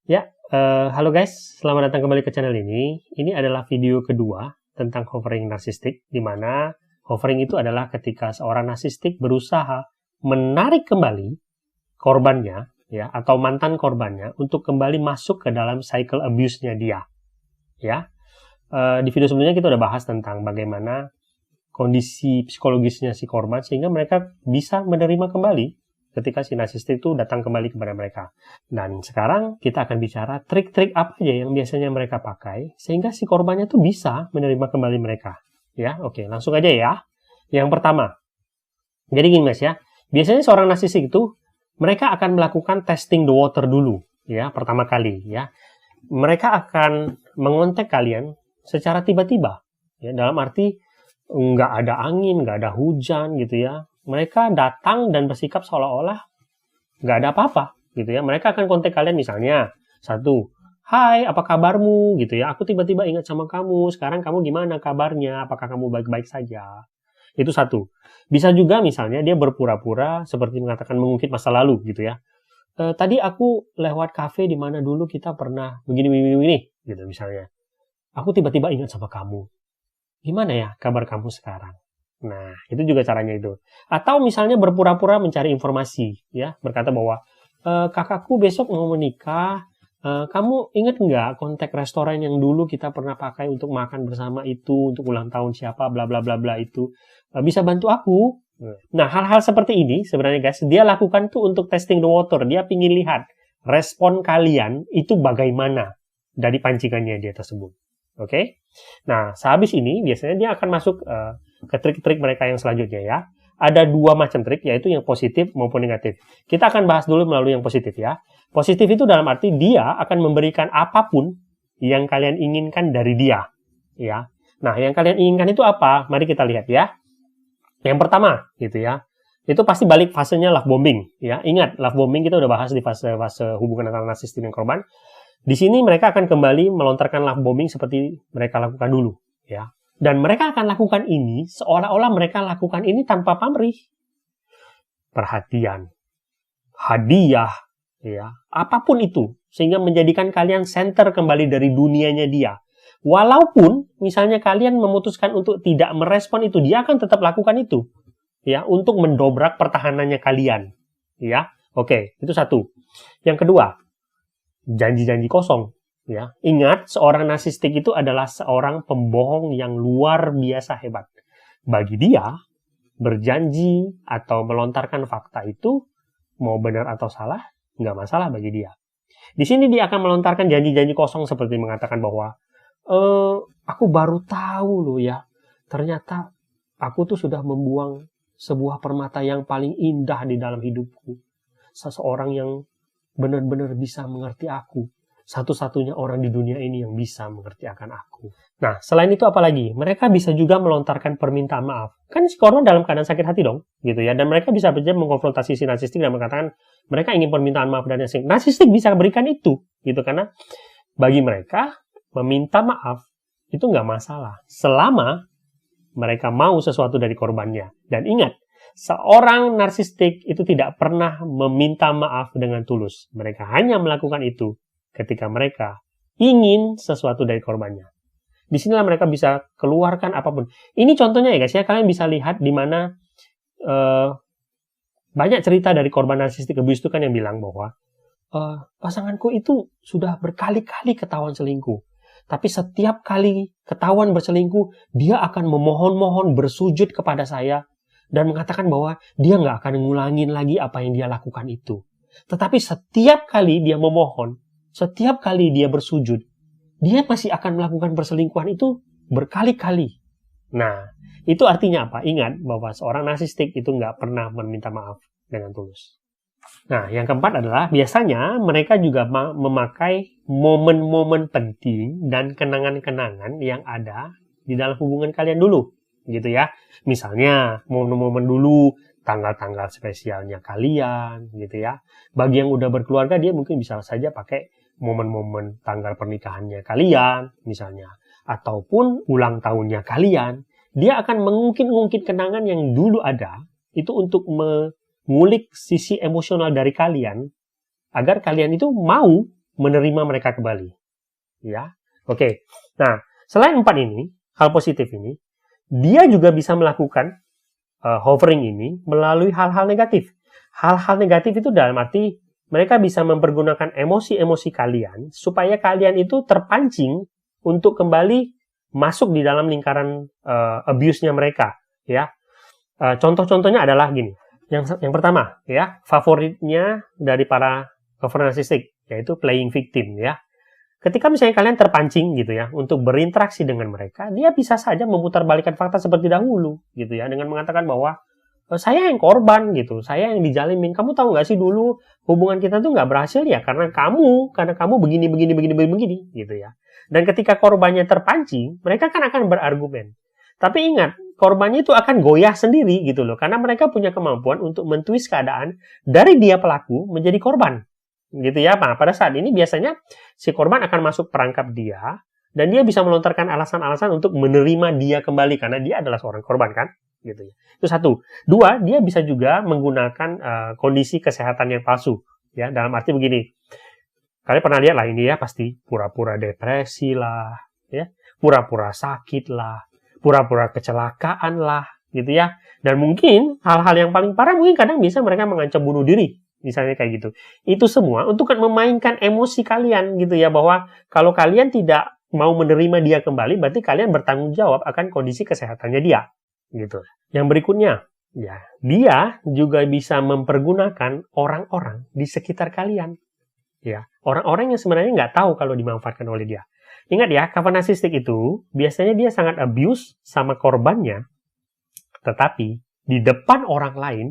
Halo guys, selamat datang kembali ke channel ini. Ini adalah video kedua tentang hovering narsistik, di mana hovering itu adalah ketika seorang narsistik berusaha menarik kembali korbannya, ya, atau mantan korbannya untuk kembali masuk ke dalam cycle abuse-nya dia. Ya, di video sebelumnya kita udah bahas tentang bagaimana kondisi psikologisnya si korban sehingga mereka bisa menerima kembali ketika si narsistik itu datang kembali kepada mereka. Dan sekarang kita akan bicara trik-trik apa aja yang biasanya mereka pakai sehingga si korbannya tuh bisa menerima kembali mereka. Ya, oke, langsung aja ya. Yang pertama, jadi gini mas ya, biasanya seorang narsistik itu mereka akan melakukan testing the water dulu, ya, pertama kali, ya. Mereka akan mengontak kalian secara tiba-tiba, ya, dalam arti nggak ada angin, nggak ada hujan gitu ya. Mereka datang dan bersikap seolah-olah nggak ada apa-apa gitu ya. Mereka akan kontak kalian misalnya, satu, hai, apa kabarmu gitu ya. Aku tiba-tiba ingat sama kamu, sekarang kamu gimana kabarnya, apakah kamu baik-baik saja. Itu satu. Bisa juga misalnya dia berpura-pura seperti mengatakan mengungkit masa lalu gitu ya. Tadi aku lewat kafe di mana dulu kita pernah begini gitu misalnya. Aku tiba-tiba ingat sama kamu. Gimana ya kabar kamu sekarang? Nah, itu juga caranya itu. Atau misalnya berpura-pura mencari informasi, ya, berkata bahwa kakakku besok mau menikah, kamu ingat nggak kontak restoran yang dulu kita pernah pakai untuk makan bersama itu, untuk ulang tahun siapa, bla bla bla bla itu, bisa bantu aku? Nah, hal-hal seperti ini sebenarnya guys, dia lakukan tuh untuk testing the water. Dia pingin lihat respon kalian itu bagaimana dari pancingannya dia tersebut. Oke? Nah, sehabis ini biasanya dia akan masuk ke trik-trik mereka yang selanjutnya ya. Ada dua macam trik, yaitu yang positif maupun negatif. Kita akan bahas dulu melalui yang positif ya. Positif itu dalam arti dia akan memberikan apapun yang kalian inginkan dari dia. Ya. Nah, yang kalian inginkan itu apa? Mari kita lihat ya. Yang pertama, gitu ya. Itu pasti balik fasenya love bombing. Ya. Ingat, love bombing kita udah bahas di fase hubungan antara narsistik dan korban. Di sini mereka akan kembali melontarkan love bombing seperti mereka lakukan dulu. Ya. Dan mereka akan lakukan ini seolah-olah mereka lakukan ini tanpa pamrih. Perhatian, hadiah, ya, apapun itu. Sehingga menjadikan kalian center kembali dari dunianya dia. Walaupun misalnya kalian memutuskan untuk tidak merespon itu, dia akan tetap lakukan itu. Ya, untuk mendobrak pertahanannya kalian. Ya, oke, itu satu. Yang kedua, janji-janji kosong. Ya, ingat, seorang narsistik itu adalah seorang pembohong yang luar biasa hebat. Bagi dia, berjanji atau melontarkan fakta itu, mau benar atau salah, nggak masalah bagi dia. Di sini dia akan melontarkan janji-janji kosong seperti mengatakan bahwa, aku baru tahu loh ya, ternyata aku tuh sudah membuang sebuah permata yang paling indah di dalam hidupku. Seseorang yang benar-benar bisa mengerti aku. Satu-satunya orang di dunia ini yang bisa mengerti akan aku. Nah, selain itu apalagi? Mereka bisa juga melontarkan permintaan maaf. Kan si korban dalam keadaan sakit hati dong, gitu ya. Dan mereka bisa saja mengkonfrontasi si narsistik dan mengatakan mereka ingin permintaan maaf dan narsistik bisa berikan itu, gitu. Karena bagi mereka, meminta maaf itu nggak masalah. Selama mereka mau sesuatu dari korbannya. Dan ingat, seorang narsistik itu tidak pernah meminta maaf dengan tulus. Mereka hanya melakukan itu ketika mereka ingin sesuatu dari korbannya. Disinilah mereka bisa keluarkan apapun. Ini contohnya ya guys ya, kalian bisa lihat di mana banyak cerita dari korban narsistik abuse itu kan yang bilang bahwa pasanganku itu sudah berkali-kali ketahuan selingkuh. Tapi setiap kali ketahuan berselingkuh, dia akan memohon-mohon bersujud kepada saya dan mengatakan bahwa dia nggak akan ngulangin lagi apa yang dia lakukan itu. Tetapi setiap kali dia memohon, setiap kali dia bersujud, dia masih akan melakukan perselingkuhan itu berkali-kali. Nah, itu artinya apa? Ingat bahwa seorang narsistik itu nggak pernah meminta maaf dengan tulus. Nah, yang keempat adalah biasanya mereka juga memakai momen-momen penting dan kenangan-kenangan yang ada di dalam hubungan kalian dulu, gitu ya. Misalnya, momen-momen dulu, tanggal-tanggal spesialnya kalian, gitu ya. Bagi yang udah berkeluarga, dia mungkin bisa saja pakai momen-momen tanggal pernikahannya kalian, misalnya. Ataupun ulang tahunnya kalian. Dia akan mengungkit-ungkit kenangan yang dulu ada, itu untuk mengulik sisi emosional dari kalian, agar kalian itu mau menerima mereka kembali. Ya, oke. Nah, selain 4 ini, hal positif ini, dia juga bisa melakukan hovering ini melalui hal-hal negatif. Hal-hal negatif itu dalam arti mereka bisa mempergunakan emosi-emosi kalian supaya kalian itu terpancing untuk kembali masuk di dalam lingkaran abuse-nya mereka. Ya, contoh-contohnya adalah gini. Yang pertama, ya, favoritnya dari para hover narsistik, yaitu playing victim, ya. Ketika misalnya kalian terpancing gitu ya untuk berinteraksi dengan mereka, dia bisa saja memutarbalikkan fakta seperti dahulu gitu ya dengan mengatakan bahwa saya yang korban gitu, saya yang dijalimin. Kamu tahu nggak sih dulu hubungan kita tuh nggak berhasil ya karena kamu begini gitu ya. Dan ketika korbannya terpancing, mereka kan akan berargumen. Tapi ingat, korbannya itu akan goyah sendiri gitu loh, karena mereka punya kemampuan untuk mentwist keadaan dari dia pelaku menjadi korban. Gitu ya. Nah, pada saat ini biasanya si korban akan masuk perangkap dia dan dia bisa melontarkan alasan-alasan untuk menerima dia kembali karena dia adalah seorang korban kan, gitu ya. Itu satu. Dua, dia bisa juga menggunakan kondisi kesehatan yang palsu, ya. Dalam arti begini. Kalian pernah lihat lah ini ya, pasti pura-pura depresi lah, ya. Pura-pura sakit lah, pura-pura kecelakaan lah, gitu ya. Dan mungkin hal-hal yang paling parah mungkin kadang bisa mereka mengancam bunuh diri. Misalnya kayak gitu. Itu semua untuk memainkan emosi kalian gitu ya, bahwa kalau kalian tidak mau menerima dia kembali, berarti kalian bertanggung jawab akan kondisi kesehatannya dia. Gitu. Yang berikutnya, ya, dia juga bisa mempergunakan orang-orang di sekitar kalian. Ya, orang-orang yang sebenarnya nggak tahu kalau dimanfaatkan oleh dia. Ingat ya, cover narsistik itu biasanya dia sangat abuse sama korbannya, tetapi di depan orang lain,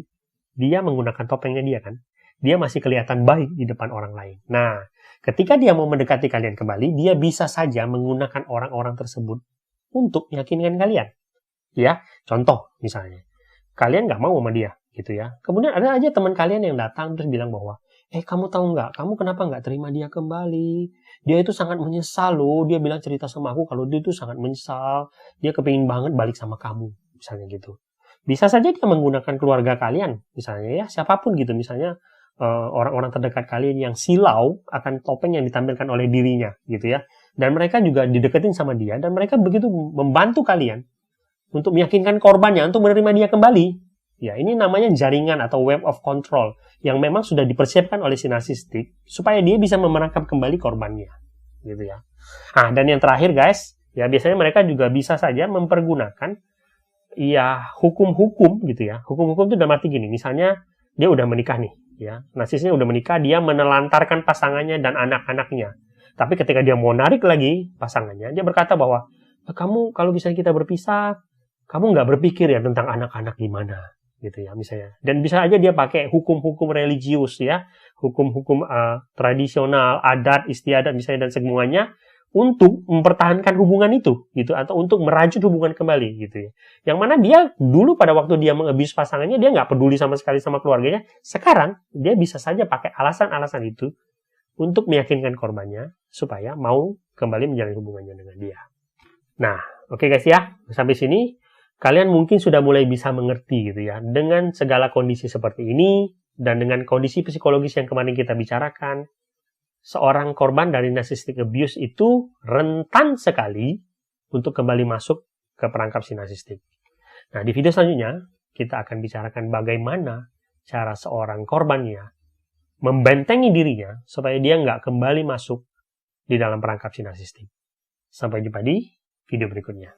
dia menggunakan topengnya dia kan. Dia masih kelihatan baik di depan orang lain. Nah, ketika dia mau mendekati kalian kembali, dia bisa saja menggunakan orang-orang tersebut untuk meyakinkan kalian. Ya, contoh misalnya, kalian nggak mau sama dia, gitu ya. Kemudian ada aja teman kalian yang datang terus bilang bahwa, kamu tahu nggak, kamu kenapa nggak terima dia kembali? Dia itu sangat menyesal loh, dia bilang cerita sama aku kalau dia itu sangat menyesal, dia kepingin banget balik sama kamu, misalnya gitu. Bisa saja dia menggunakan keluarga kalian, misalnya ya, siapapun gitu, misalnya orang-orang terdekat kalian yang silau akan topeng yang ditampilkan oleh dirinya gitu ya, dan mereka juga dideketin sama dia dan mereka begitu membantu kalian untuk meyakinkan korbannya untuk menerima dia kembali. Ya, ini namanya jaringan atau web of control yang memang sudah dipersiapkan oleh si narsistik supaya dia bisa memerangkap kembali korbannya gitu ya. Nah, dan yang terakhir guys, ya biasanya mereka juga bisa saja mempergunakan ya hukum-hukum gitu ya. Hukum-hukum itu dalam arti gini, misalnya dia udah menikah nih, ya, narsisnya udah menikah, dia menelantarkan pasangannya dan anak-anaknya. Tapi ketika dia mau narik lagi pasangannya, dia berkata bahwa kamu kalau misalnya kita berpisah, kamu nggak berpikir ya tentang anak-anak gimana, gitu ya misalnya. Dan bisa aja dia pakai hukum-hukum religius ya, hukum-hukum tradisional, adat, istiadat misalnya dan semuanya untuk mempertahankan hubungan itu, gitu, atau untuk merajut hubungan kembali, gitu ya. Yang mana dia dulu pada waktu dia mengabuse pasangannya, dia nggak peduli sama sekali sama keluarganya. Sekarang dia bisa saja pakai alasan-alasan itu untuk meyakinkan korbannya supaya mau kembali menjalin hubungannya dengan dia. Nah, oke guys ya, sampai sini kalian mungkin sudah mulai bisa mengerti gitu ya, dengan segala kondisi seperti ini dan dengan kondisi psikologis yang kemarin kita bicarakan. Seorang korban dari narcissistic abuse itu rentan sekali untuk kembali masuk ke perangkap si narsistik. Nah, di video selanjutnya kita akan bicarakan bagaimana cara seorang korbannya membentengi dirinya supaya dia nggak kembali masuk di dalam perangkap si narsistik. Sampai jumpa di video berikutnya.